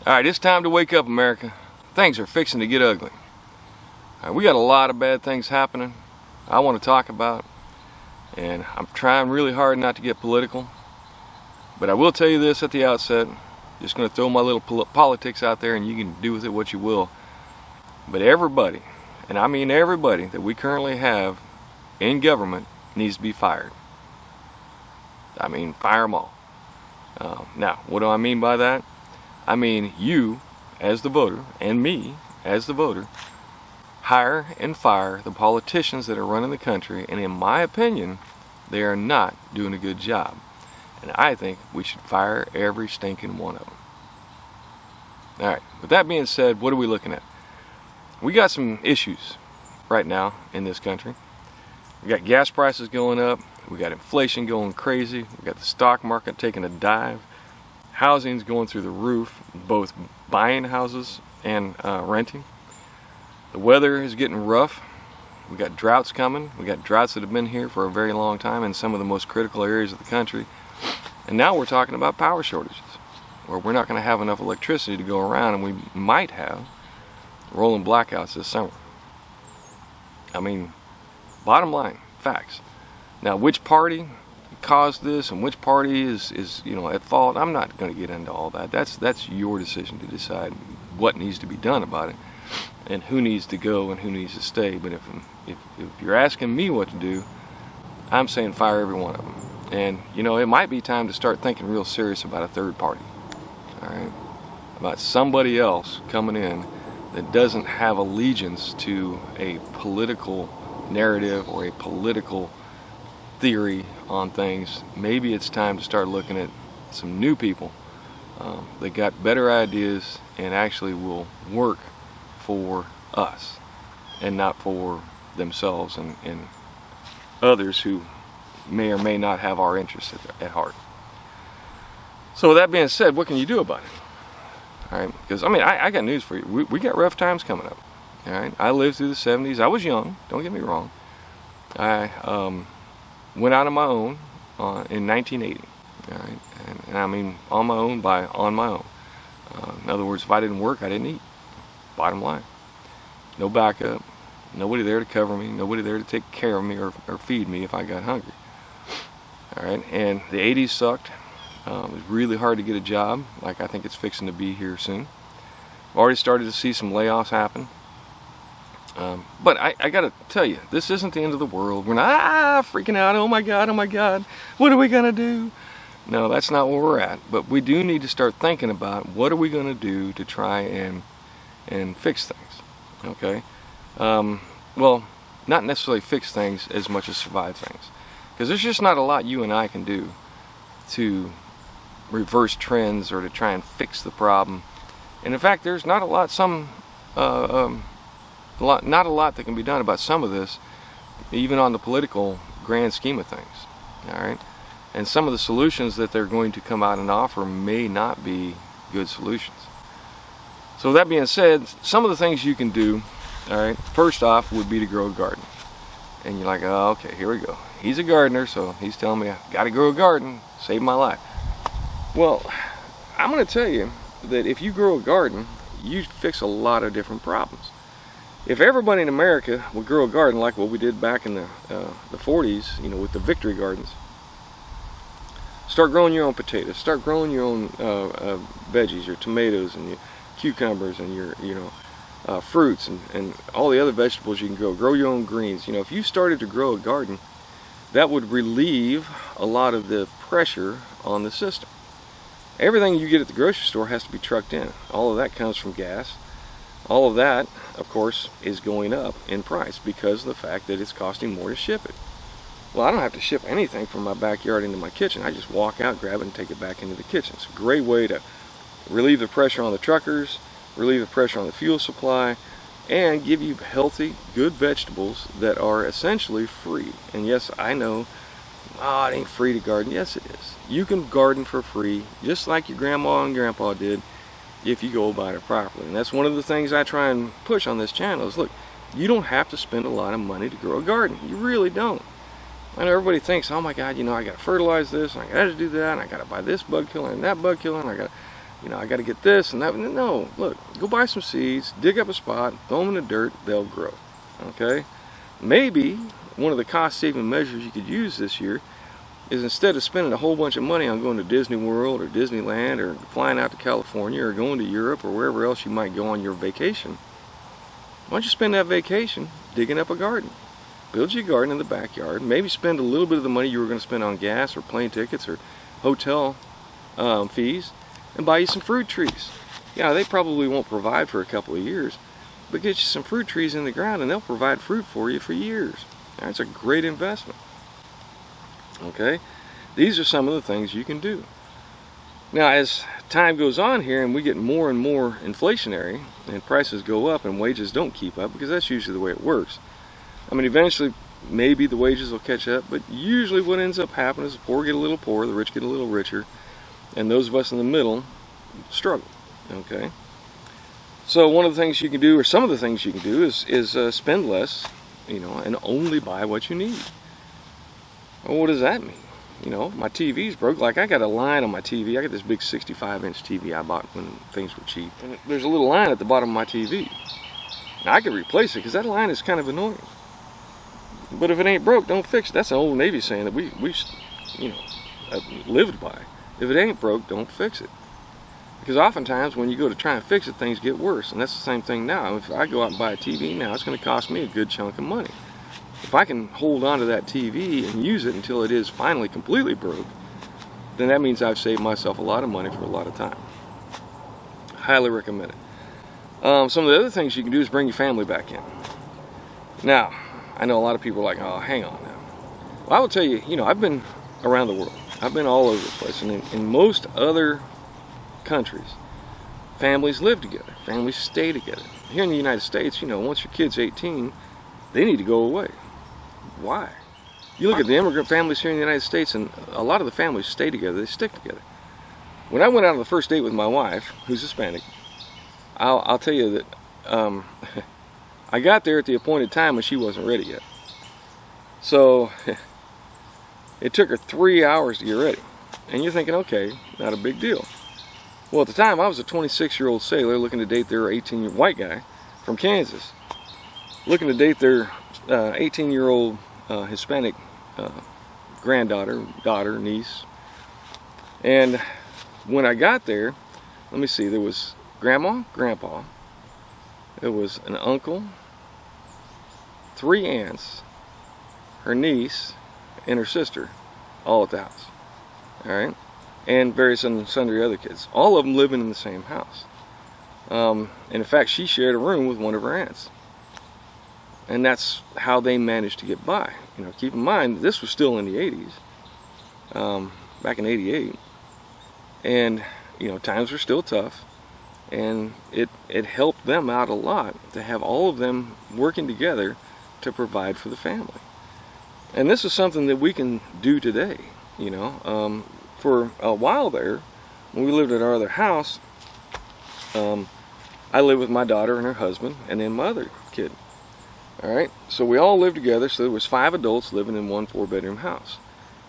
Alright, it's time to wake up, America. Things are fixing to get ugly. We got a lot of bad things happening I want to talk about, and I'm trying really hard not to get political. But I will tell you this at the outset. Just going to throw my little politics out there and you can do with it what you will. But everybody, and I mean everybody that we currently have in government needs to be fired. I mean, fire them all. Now, what do I mean by that? I mean you as the voter and me as the voter hire and fire the politicians that are running the country, and in my opinion they are not doing a good job, and I think we should fire every stinking one of them. Alright, with that being said, what are we looking at? We got some issues right now in this country. We got gas prices going up, we got inflation going crazy, we got the stock market taking a dive, housing's going through the roof, both buying houses and renting. The weather is getting rough. We got droughts coming. We got droughts that have been here for a very long time in some of the most critical areas of the country. And now we're talking about power shortages, where we're not going to have enough electricity to go around, and we might have rolling blackouts this summer. I mean, bottom line, facts. Now, which party caused this and which party is at fault, I'm not going to get into all that. That's your decision to decide what needs to be done about it and who needs to go and who needs to stay. But if you're asking me what to do, I'm saying fire every one of them. And it might be time to start thinking real serious about a third party. All right, about somebody else coming in that doesn't have allegiance to a political narrative or a political theory on things. Maybe it's time to start looking at some new people that got better ideas and actually will work for us and not for themselves and others who may or may not have our interests at heart. So with that being said, what can you do about it? All right, because I got news for you. We got rough times coming up. All right, I lived through the 70s. I was young, don't get me wrong. I went out on my own in 1980. All right, and I mean on my own by on my own. In other words, if I didn't work, I didn't eat. Bottom line. No backup. Nobody there to cover me. Nobody there to take care of me or feed me if I got hungry. All right, and the 80s sucked. It was really hard to get a job, like I think it's fixing to be here soon. I've already started to see some layoffs happen. But I gotta tell you, this isn't the end of the world. We're not freaking out, oh my God, what are we gonna do? No, that's not where we're at. But we do need to start thinking about what are we gonna do to try and fix things, okay? Well, not necessarily fix things as much as survive things. Because there's just not a lot you and I can do to reverse trends or to try and fix the problem. And in fact, there's not a lot not a lot that can be done about some of this, even on the political grand scheme of things. All right, and some of the solutions that they're going to come out and offer may not be good solutions. So with that being said, some of the things you can do, all right, first off would be to grow a garden. And you're like, oh, okay, here we go. He's a gardener, so he's telling me I gotta grow a garden, save my life. Well, I'm gonna tell you that if you grow a garden, you fix a lot of different problems. If everybody in America would grow a garden like what we did back in the 40s, with the victory gardens, start growing your own potatoes, start growing your own veggies, your tomatoes and your cucumbers and your fruits and all the other vegetables you can grow your own greens. If you started to grow a garden, that would relieve a lot of the pressure on the system. Everything you get at the grocery store has to be trucked in. All of that comes from gas. All of that, of course, is going up in price because of the fact that it's costing more to ship it. Well, I don't have to ship anything from my backyard into my kitchen. I just walk out, grab it, and take it back into the kitchen. It's a great way to relieve the pressure on the truckers, relieve the pressure on the fuel supply, and give you healthy, good vegetables that are essentially free. And yes, I know, it ain't free to garden. Yes, it is. You can garden for free, just like your grandma and grandpa did, if you go about it properly. And that's one of the things I try and push on this channel is, look, you don't have to spend a lot of money to grow a garden. You really don't. I know everybody thinks, oh my God, I gotta fertilize this, and I gotta do that, and I gotta buy this bug killer and that bug killer, and I gotta you know, I got to get this and that. No, look, go buy some seeds, dig up a spot, throw them in the dirt, they'll grow. Okay? Maybe one of the cost-saving measures you could use this year is, instead of spending a whole bunch of money on going to Disney World or Disneyland or flying out to California or going to Europe or wherever else you might go on your vacation, why don't you spend that vacation digging up a garden? Build you a garden in the backyard. Maybe spend a little bit of the money you were going to spend on gas or plane tickets or hotel fees and buy you some fruit trees. Yeah, they probably won't provide for a couple of years, but get you some fruit trees in the ground and they'll provide fruit for you for years. That's a great investment. Okay, these are some of the things you can do. Now, as time goes on here and we get more and more inflationary and prices go up and wages don't keep up, because that's usually the way it works. I mean, eventually maybe the wages will catch up, but usually what ends up happening is the poor get a little poorer, the rich get a little richer, and those of us in the middle struggle. Okay, so one of the things you can do, or some of the things you can do, is spend less, you know, and only buy what you need. Well, what does that mean? You know, my TV's broke. Like, I got a line on my TV. I got this big 65-inch TV I bought when things were cheap, and there's a little line at the bottom of my TV. Now, I could replace it because that line is kind of annoying. But if it ain't broke, don't fix it. That's an old Navy saying that we you know, lived by. If it ain't broke, don't fix it. Because oftentimes when you go to try and fix it, things get worse. And that's the same thing now. If I go out and buy a TV now, it's going to cost me a good chunk of money. If I can hold on to that TV and use it until it is finally completely broke, then that means I've saved myself a lot of money for a lot of time. Highly recommend it. Some of the other things you can do is bring your family back in. Now, I know a lot of people are like, oh, hang on now. Well, I will tell you, you know, I've been around the world. I've been all over the place. And in most other countries, families live together. Families stay together. Here in the United States, you know, once your kid's 18, they need to go away. Why? You look at the immigrant families here in the United States, and a lot of the families stay together. They stick together. When I went out on the first date with my wife, who's Hispanic, I'll tell you that I got there at the appointed time and she wasn't ready yet. So it took her 3 hours to get ready. And you're thinking, okay, not a big deal. Well, at the time, I was a 26-year-old sailor looking to date their 18-year-old white guy from Kansas, looking to date their 18-year-old Hispanic granddaughter, daughter, niece. And when I got there, let me see, there was grandma, grandpa, there was an uncle, 3 aunts, her niece, and her sister, all at the house. All right, and various and sundry other kids, all of them living in the same house. And in fact, she shared a room with one of her aunts. And that's how they managed to get by. You know, keep in mind, this was still in the 80s, back in '88. And, you know, times were still tough. And it helped them out a lot to have all of them working together to provide for the family. And this is something that we can do today, you know. For a while there, when we lived at our other house, I lived with my daughter and her husband, and then my other kid. All right, so we all lived together, so there was 5 adults living in one 4-bedroom house.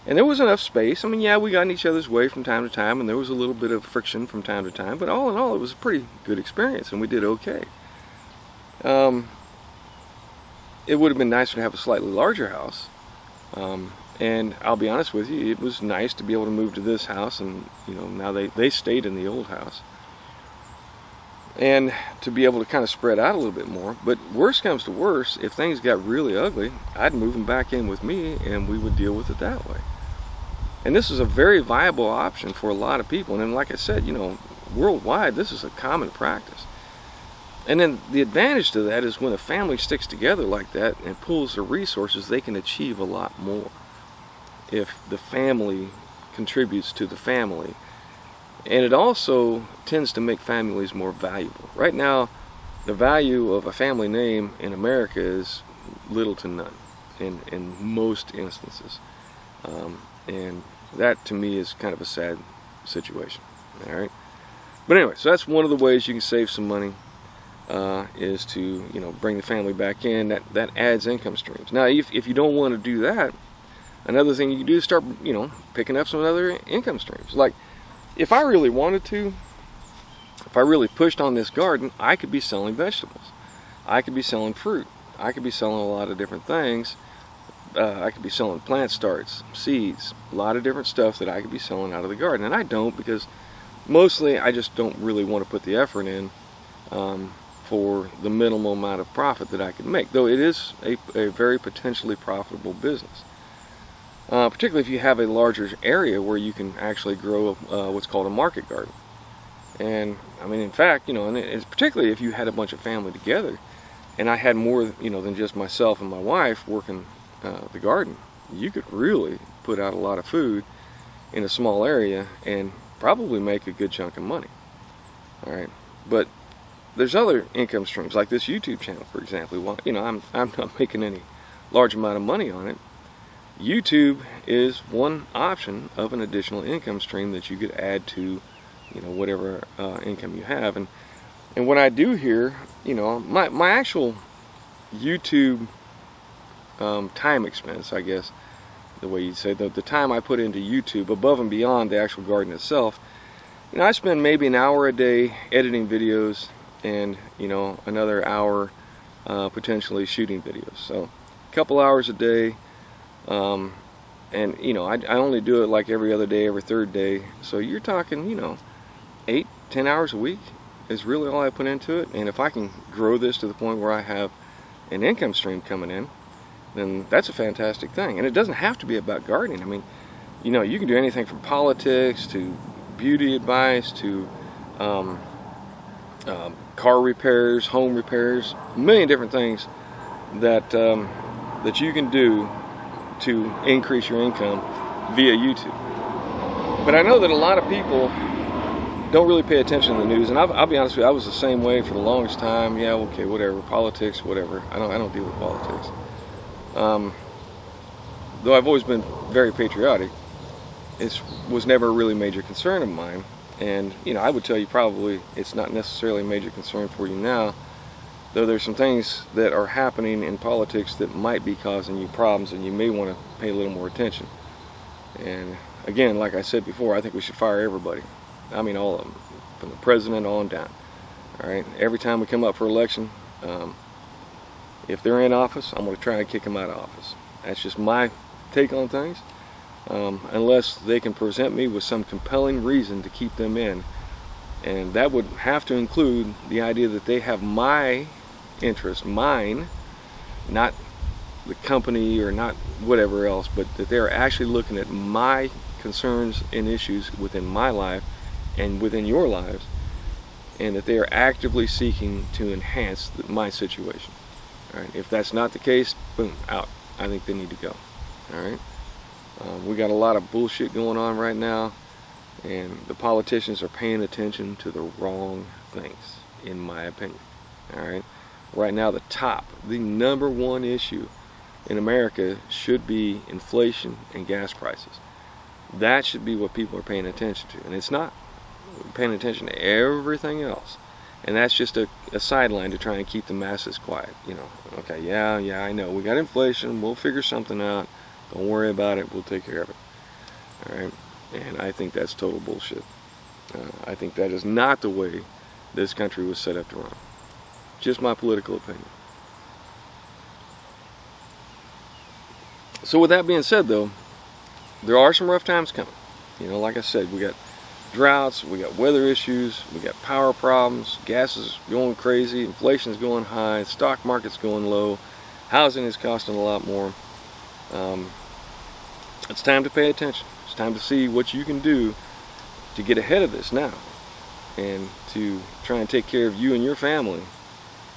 And there was enough space. I mean, yeah, we got in each other's way from time to time, and there was a little bit of friction from time to time, but all in all, it was a pretty good experience, and we did okay. It would have been nicer to have a slightly larger house, and I'll be honest with you, it was nice to be able to move to this house, and, you know, now they stayed in the old house. And to be able to kind of spread out a little bit more. But worst comes to worst, if things got really ugly, I'd move them back in with me and we would deal with it that way. And this is a very viable option for a lot of people. And then, like I said, you know, worldwide, this is a common practice. And then the advantage to that is when a family sticks together like that and pools their resources, they can achieve a lot more if the family contributes to the family. And it also tends to make families more valuable. Right now, the value of a family name in America is little to none in most instances. And that, to me, is kind of a sad situation. All right. But anyway, so that's one of the ways you can save some money, is to, you know, bring the family back in. That adds income streams. Now, if you don't want to do that, another thing you can do is start, you know, picking up some other income streams. Like, if I really wanted to, if I really pushed on this garden, I could be selling vegetables. I could be selling fruit. I could be selling a lot of different things. I could be selling plant starts, seeds, a lot of different stuff that I could be selling out of the garden. And I don't, because mostly I just don't really want to put the effort in for the minimal amount of profit that I can make, though it is a very potentially profitable business. Particularly if you have a larger area where you can actually grow what's called a market garden. And I mean, in fact, and it's particularly if you had a bunch of family together, and I had more, than just myself and my wife working the garden, you could really put out a lot of food in a small area and probably make a good chunk of money. All right, but there's other income streams like this YouTube channel, for example. Well, I'm not making any large amount of money on it. YouTube is one option of an additional income stream that you could add to, whatever income you have. And what I do here, my actual YouTube time expense, I guess, the way you'd say, the time I put into YouTube above and beyond the actual garden itself, I spend maybe an hour a day editing videos and, another hour potentially shooting videos. So a couple hours a day. And I only do it like every other day, every third day. So you're talking, 8-10 hours a week is really all I put into it. And if I can grow this to the point where I have an income stream coming in, then that's a fantastic thing. And it doesn't have to be about gardening. I mean, you can do anything from politics to beauty advice to car repairs, home repairs, a million different things that that you can do to increase your income via YouTube. But I know that a lot of people don't really pay attention to the news, and I'll be honest with you, I was the same way for the longest time. Yeah, okay, whatever, politics, whatever. I don't deal with politics. Though I've always been very patriotic, it was never a really major concern of mine. And I would tell you probably it's not necessarily a major concern for you now, though there's some things that are happening in politics that might be causing you problems, and you may want to pay a little more attention. And again, like I said before, I think we should fire everybody. I mean, all of them, from the president on down. All right, every time we come up for election, if they're in office, I'm going to try and kick them out of office. That's just my take on things. Unless they can present me with some compelling reason to keep them in. And that would have to include the idea that they have my interest, mine, not the company or not whatever else, but that they're actually looking at my concerns and issues within my life and within your lives, and that they are actively seeking to enhance my situation. All right. If that's not the case, boom, out. I think they need to go. All right. We got a lot of bullshit going on right now, and the politicians are paying attention to the wrong things, in my opinion. All right. Right now, the number one issue in America should be inflation and gas prices. That should be what people are paying attention to, and it's not. We're paying attention to everything else, and that's just a sideline to try and keep the masses quiet. Okay, yeah, I know we got inflation. We'll figure something out. Don't worry about it. We'll take care of it. All right. And I think that's total bullshit. I think that is not the way this country was set up to run. Just my political opinion. So with that being said, though, there are some rough times coming. Like I said, we got droughts, we got weather issues, we got power problems, gas is going crazy, inflation's going high, stock market's going low, housing is costing a lot more. It's time to pay attention. It's time to see what you can do to get ahead of this now, and to try and take care of you and your family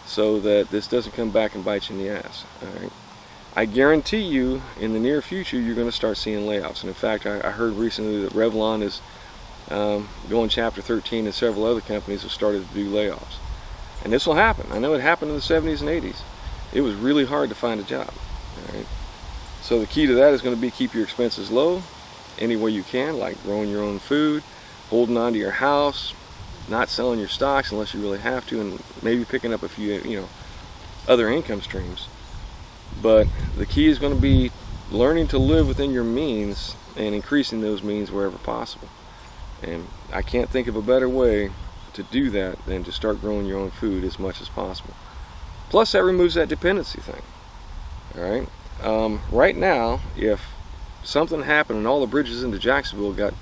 so that this doesn't come back and bite you in the ass. All right. I guarantee you in the near future you're going to start seeing layoffs. And in fact, I heard recently that Revlon is going Chapter 13, and several other companies have started to do layoffs. And this will happen. I know it happened in the 70s and 80s. It was really hard to find a job. All right. So the key to that is going to be keep your expenses low any way you can, like growing your own food, holding on to your house, not selling your stocks unless you really have to, and maybe picking up a few, other income streams. But the key is going to be learning to live within your means and increasing those means wherever possible. And I can't think of a better way to do that than to start growing your own food as much as possible. Plus, that removes that dependency thing. All right. Right now, if something happened and all the bridges into Jacksonville got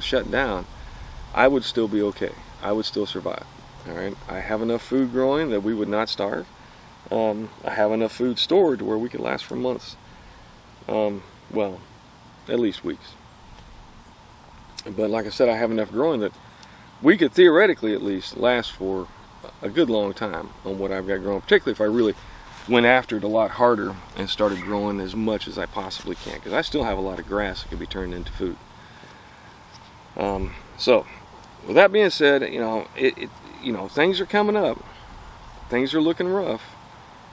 shut down, I would still be okay. I would still survive. All right. I have enough food growing that we would not starve. I have enough food stored to where we could last for months. Well, at least weeks. But like I said, I have enough growing that we could theoretically at least last for a good long time on what I've got growing, particularly if I really went after it a lot harder and started growing as much as I possibly can, because I still have a lot of grass that could be turned into food. So with that being said, things are coming up, things are looking rough,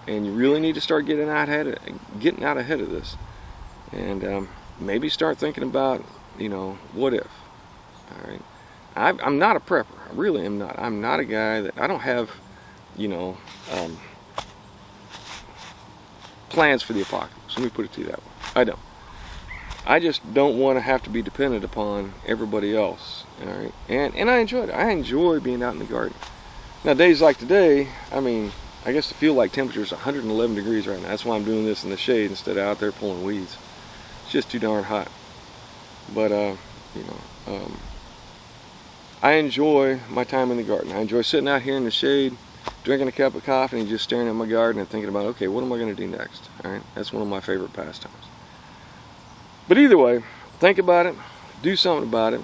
and you really need to start getting out ahead of this, and maybe start thinking about, what if. All right. I'm not a prepper. I really am not. I'm not a guy that, I don't have, plans for the apocalypse. Let me put it to you that way. I don't. I just don't want to have to be dependent upon everybody else. All right. And I enjoy it. I enjoy being out in the garden. Now, days like today, I guess the feel-like temperature is 111 degrees right now. That's why I'm doing this in the shade instead of out there pulling weeds. It's just too darn hot. But, I enjoy my time in the garden. I enjoy sitting out here in the shade, drinking a cup of coffee and just staring at my garden and thinking about, okay, what am I going to do next? All right, that's one of my favorite pastimes. But either way, think about it, do something about it.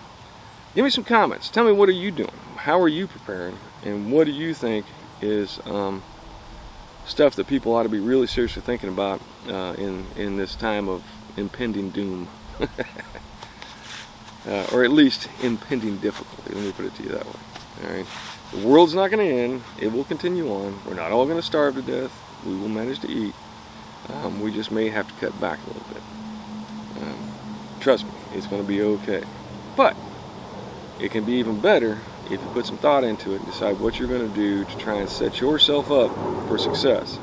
Give me some comments. Tell me, what are you doing? How are you preparing? And what do you think is stuff that people ought to be really seriously thinking about in this time of impending doom? Or at least impending difficulty. Let me put it to you that way. All right. The world's not going to end. It will continue on. We're not all going to starve to death. We will manage to eat. We just may have to cut back a little bit. Trust me, it's going to be okay. But it can be even better if you put some thought into it and decide what you're going to do to try and set yourself up for success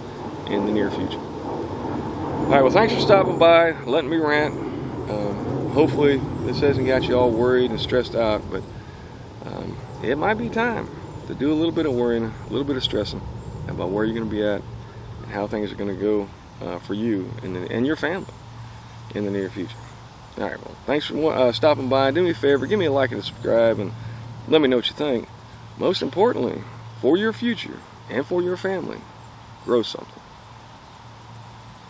in the near future. All right. Well, thanks for stopping by, letting me rant. Hopefully this hasn't got you all worried and stressed out, but it might be time to do a little bit of worrying, a little bit of stressing about where you're going to be at and how things are going to go for you and your family in the near future. All right, well, thanks for stopping by. Do me a favor, give me a like and a subscribe, and let me know what you think. Most importantly, for your future and for your family, grow something.